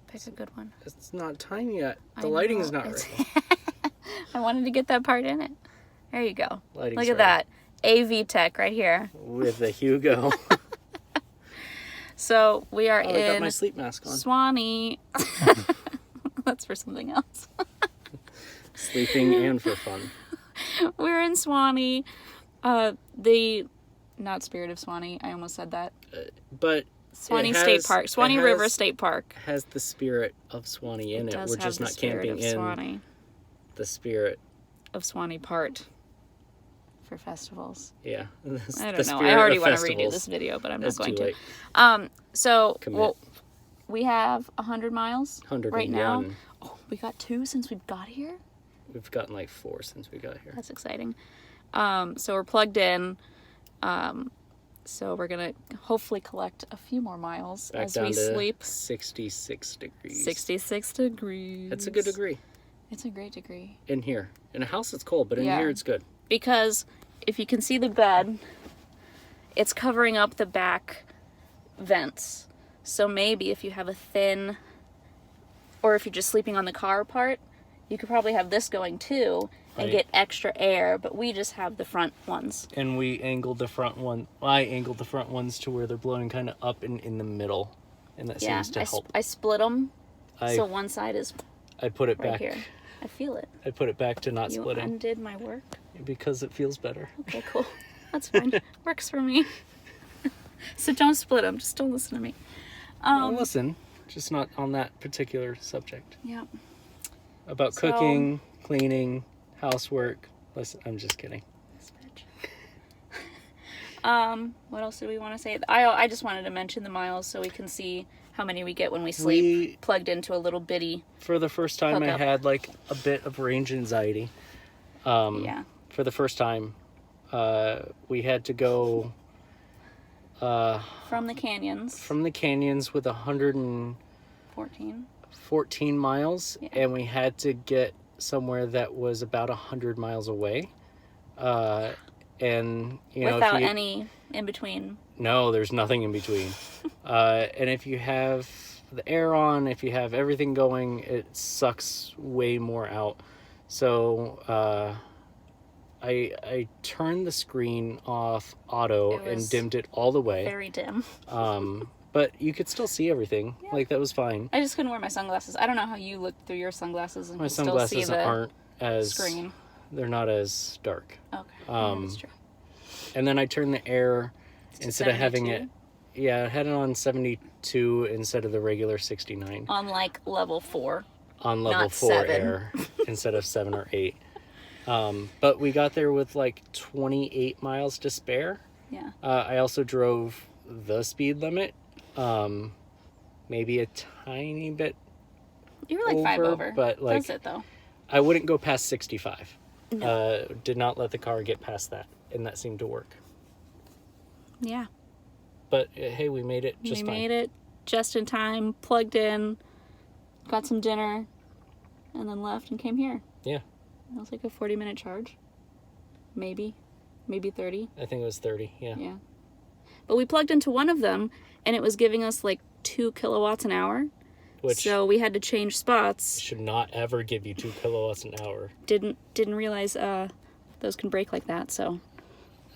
Pick a good one. It's not time yet. The lighting's not ready. I wanted to get that part in it. There you go. Lighting's Look at that. AV tech right here. With the Hugo. So we are I in got my sleep mask on. Suwannee. That's for something else. Sleeping and for fun. We're in Suwannee. Not Spirit of Suwannee. I almost said that. But Suwannee State Park. Suwannee River State Park. Has the spirit of Suwannee in it. We're just not camping in Suwannee. The spirit of Suwannee part for festivals. Yeah. I don't know. I already want to redo this video, but I'm not going to. So we have 100 miles right now. Oh, we got 2 since we got here? We've gotten like 4 since we got here. That's exciting. So we're plugged in. So we're going to hopefully collect a few more miles as we sleep. 66 degrees. 66 degrees. That's a good degree. It's a great degree. In here. In a house it's cold, but in here it's good. Because if you can see the bed, it's covering up the back vents. So maybe if you have a thin, or if you're just sleeping on the car part, you could probably have this going too and get extra air, but we just have the front ones. And we angled the front one. I angled the front ones to where they're blowing kind of up and in the middle, and that seems to help. I split them, so one side is I put it right back here. I feel it. I put it back to not splitting. You undid my work? Because it feels better. Okay, cool. That's fine. Works for me. So don't split them. Just don't listen to me. I'll listen, just not on that particular subject. Yeah. About cooking, cleaning, housework. Listen, I'm just kidding. This bitch. What else did we want to say? I just wanted to mention the miles so we can see how many we get when we sleep. Plugged into a little bitty. For the first time, I had like a bit of range anxiety. For the first time, we had to go from the canyons. From the canyons with 114 miles, and we had to get somewhere that was about 100 miles away. And you know, without any in between. No, there's nothing in between. And if you have the air on, if you have everything going, it sucks way more out. So I turned the screen off auto and dimmed it all the way. Very dim. But you could still see everything. Yeah. Like, that was fine. I just couldn't wear my sunglasses. I don't know how you look through your sunglasses and my still see the sunglasses aren't as screen. They're not as dark. Okay, that's true. And then I turned the air instead of having it. Yeah, I had it on 72 instead of the regular 69. On like level 4. On level 4 air instead of 7 or 8. But we got there with like 28 miles to spare. Yeah. I also drove the speed limit. Maybe a tiny bit. You were like 5 over. But like, that's it though. I wouldn't go past 65. No. Did not let the car get past that, and that seemed to work. Yeah. But hey, we made it just fine. We made it just in time, plugged in, got some dinner, and then left and came here. Yeah. It was like a 40-minute charge. Maybe 30. I think it was 30, yeah. Yeah. But we plugged into one of them, and it was giving us like 2 kilowatts an hour. So we had to change spots. Should not ever give you 2 kilowatts an hour. Didn't realize those can break like that, so...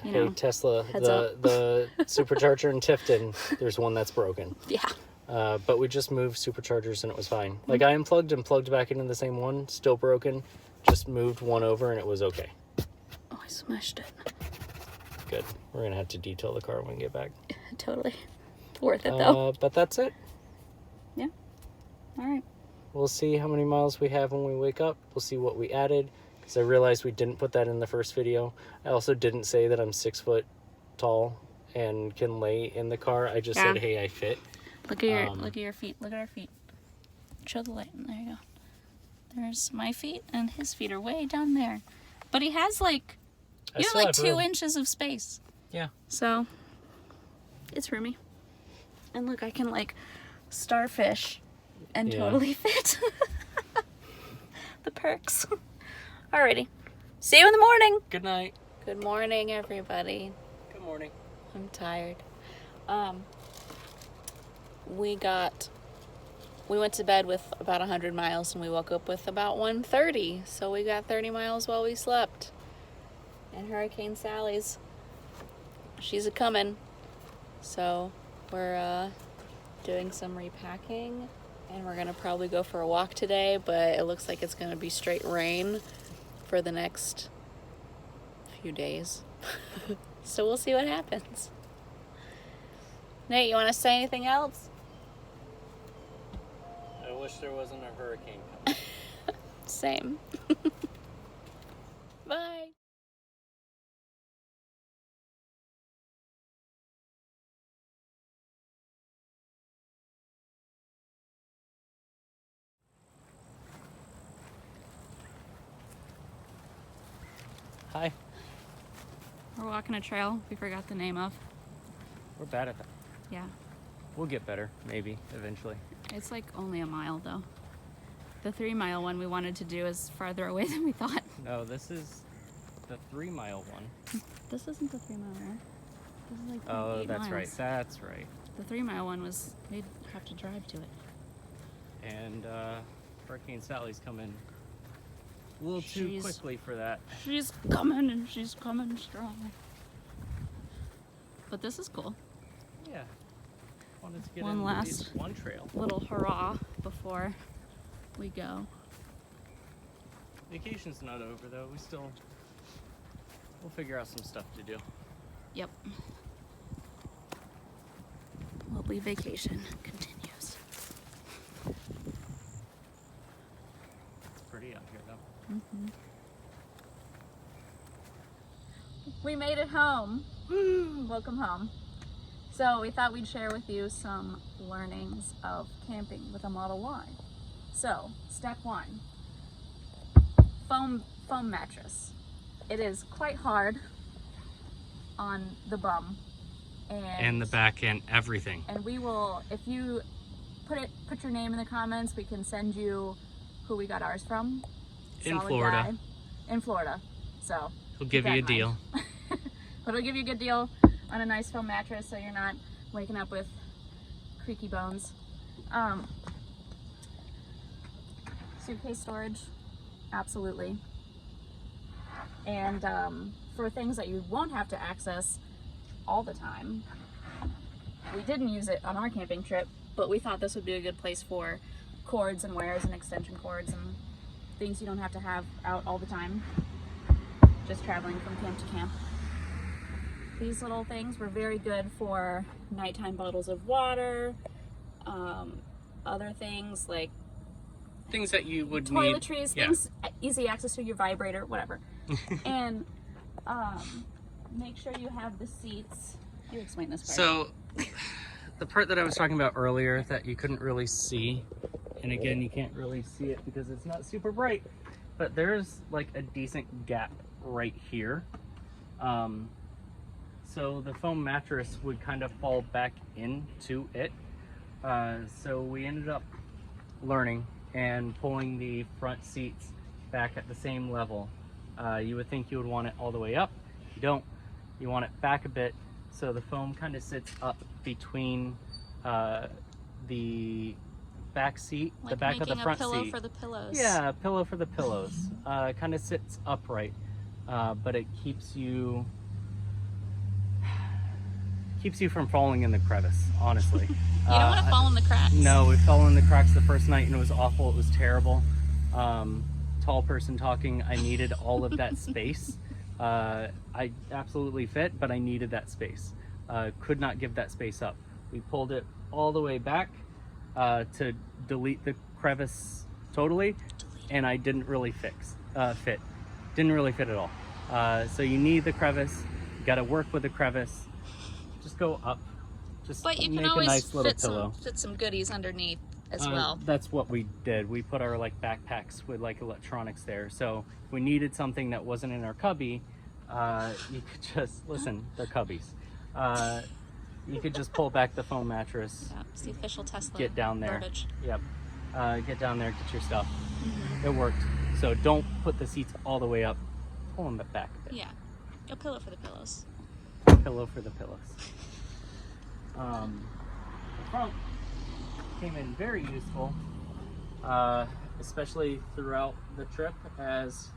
Hey, Tesla, the supercharger in Tifton, there's one that's broken. Yeah. But we just moved superchargers and it was fine. Like, I unplugged and plugged back into the same one, still broken. Just moved one over and it was okay. Oh, I smashed it. Good. We're going to have to detail the car when we get back. Totally. Worth it, though. But that's it. Yeah. All right. We'll see how many miles we have when we wake up. We'll see what we added. Because I realized we didn't put that in the first video. I also didn't say that I'm 6 foot tall and can lay in the car. I just said, hey, I fit. Look at your feet. Look at our feet. Show the light. There you go. There's my feet, and his feet are way down there. But he has like, you have like 2 inches of space. Yeah. So, it's roomy. And look, I can like starfish and totally fit. The perks. Alrighty. See you in the morning. Good night. Good morning, everybody. Good morning. I'm tired. We got we went to bed with about 100 miles and we woke up with about 130. So we got 30 miles while we slept. And Hurricane Sally's, she's a-coming. So we're doing some repacking, and we're gonna probably go for a walk today, but it looks like it's gonna be straight rain for the next few days. So we'll see what happens. Nate, you want to say anything else? I wish there wasn't a hurricane coming. Same. Bye. Hi. We're walking a trail we forgot the name of. We're bad at that. Yeah. We'll get better, maybe, eventually. It's like only a mile though. The 3-mile one we wanted to do is farther away than we thought. No, this is the 3-mile one. This isn't the 3-mile one. This is like Oh, 8 that's miles. right. That's right. The 3-mile one was, we'd have to drive to it. And Hurricane Sally's coming a little too quickly for that. She's coming, and she's coming strong. But this is cool. Yeah. Wanted to get One into last at least one trail. Little hurrah before we go. Vacation's not over though. We'll figure out some stuff to do. Yep. Lovely vacation continues. It's pretty out here though. Mm-hmm. We made it home. Woo! Welcome home. So we thought we'd share with you some learnings of camping with a Model Y. So, step 1, foam mattress. It is quite hard on the bum And the back end, everything. And we will, if you put your name in the comments, we can send you who we got ours from. In Solid Florida. guy. In Florida. So He'll give you a deal. But it'll give you a good deal on a nice foam mattress so you're not waking up with creaky bones. Suitcase storage, absolutely. And for things that you won't have to access all the time, we didn't use it on our camping trip, but we thought this would be a good place for cords and wires and extension cords and things you don't have to have out all the time, just traveling from camp to camp. These little things were very good for nighttime bottles of water, other things like Things that you would toiletries, need. things, easy access to your vibrator, whatever. And make sure you have the seats. You explain this part. So, the part that I was talking about earlier that you couldn't really see, and again, you can't really see it because it's not super bright, but there's like a decent gap right here. So the foam mattress would kind of fall back into it. So we ended up learning and pulling the front seats back at the same level. You would think you would want it all the way up. You don't. You want it back a bit so the foam kind of sits up between the back seat, like the back of the front making a pillow seat. for the pillows. Yeah, a pillow for the pillows. Kind of sits upright, but it keeps you from falling in the crevice, honestly. You don't want to fall in the cracks. No, we fell in the cracks the first night and it was awful. It was terrible. Tall person talking, I needed all of that space. I absolutely fit, but I needed that space. Could not give that space up. We pulled it all the way back to delete the crevice totally, and I didn't really fit. Didn't really fit at all. So you need the crevice. You got to work with the crevice. Just go up. Just But you make can always a nice little pillow. fit some goodies underneath as well. That's what we did. We put our like backpacks with like electronics there. So if we needed something that wasn't in our cubby, you could just listen. They're cubbies. You could just pull back the foam mattress. Yeah, it's the official Tesla. Get down there. Verbiage. Yep. Get down there. Get your stuff. Mm-hmm. It worked. So don't put the seats all the way up. Pull them back a bit. Yeah, a pillow for the pillows. Pillow for the pillows. The front came in very useful, especially throughout the trip as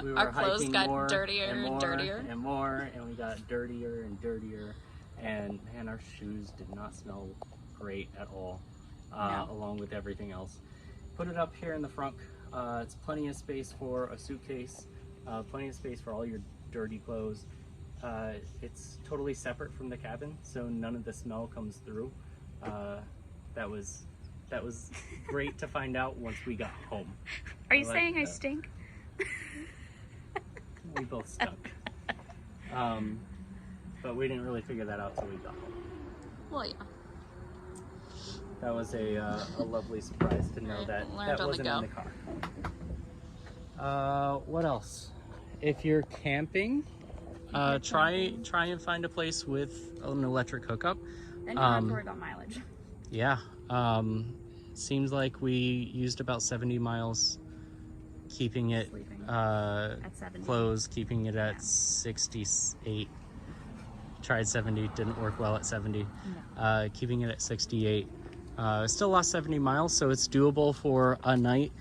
we were Our clothes hiking got more dirtier and and more dirtier. and more, and we got dirtier and dirtier, and man, our shoes did not smell great at all, No. along with everything else. Put it up here in the front. It's plenty of space for a suitcase, plenty of space for all your dirty clothes. It's totally separate from the cabin, so none of the smell comes through. That was great to find out once we got home. Are you I like saying I that. stink? We both stunk. But we didn't really figure that out till we got home. Well, yeah. That was a lovely surprise to know Right, that learned that on the wasn't go. in the car. What else? If you're camping, try and find a place with an electric hookup. Then you don't have to worry about mileage. Yeah. Seems like we used about 70 miles keeping it Sleeping at 70. closed, keeping it at 68. Tried 70, didn't work well at 70. No. Keeping it at 68. Still lost 70 miles, so it's doable for a night.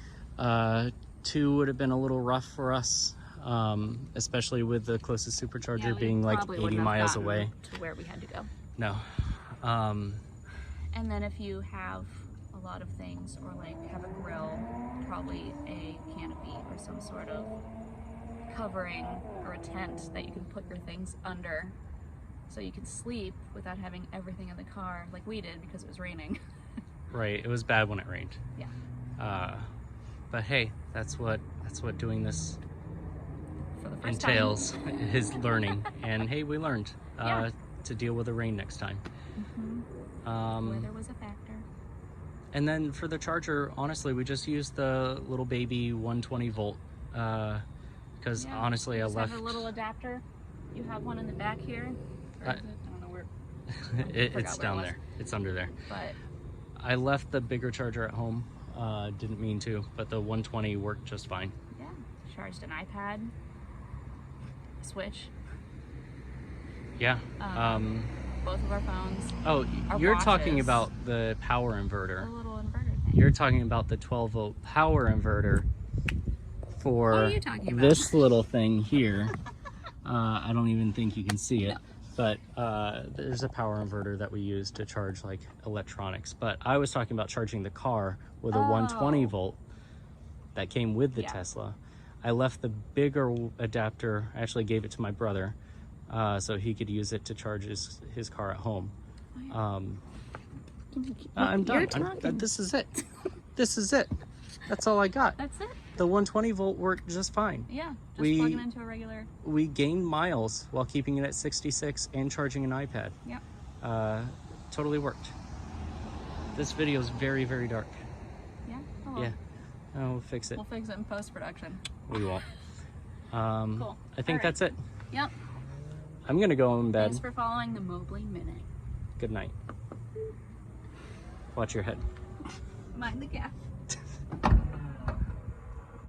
2 would have been a little rough for us, especially with the closest supercharger Yeah, we being like probably 80 wouldn't have miles gotten away. to where we had to go. No. And then if you have a lot of things, or like have a grill, probably a canopy or some sort of covering or a tent that you can put your things under, so you can sleep without having everything in the car like we did because it was raining. Right, it was bad when it rained. Yeah. But hey, that's what doing this For the first entails is learning. And hey, we learned Yeah. to deal with the rain next time. time. Weather was a factor. And then for the charger, honestly, we just used the little baby 120 volt because Yeah, honestly, I just left have a little adapter. You have one in the back here. Or is it? I don't know where. it's Forgot where down it was. there. It's under there. But I left the bigger charger at home. Didn't mean to, but the 120 worked just fine. yeah, charged an iPad, a Switch, Yeah. both of our phones, Oh, our you're talking watches. about the power a inverter. little inverter thing. You're talking about the 12 volt power inverter for What are you talking about? this little thing here. I don't even think you can see it, No. but there's a power inverter that we use to charge like electronics. But I was talking about charging the car with a 120 Oh. volt that came with the Yeah. Tesla. I left the bigger adapter, I actually gave it to my brother so he could use it to charge his car at home. I'm done. You're talking. This is it. This is it. That's all I got. That's it. The 120 volt worked just fine. Yeah, just We- plug it into a regular. We gained miles while keeping it at 66 and charging an iPad. Yep. Totally worked. This video is very, very dark. Yeah. Oh, well. Yeah. Oh, we'll fix it. We'll fix it in post production. We won't. Cool. I think All right. that's it. Yep. I'm gonna go in bed. Thanks for following the Mobley Minute. Good night. Watch your head. Mind the gap.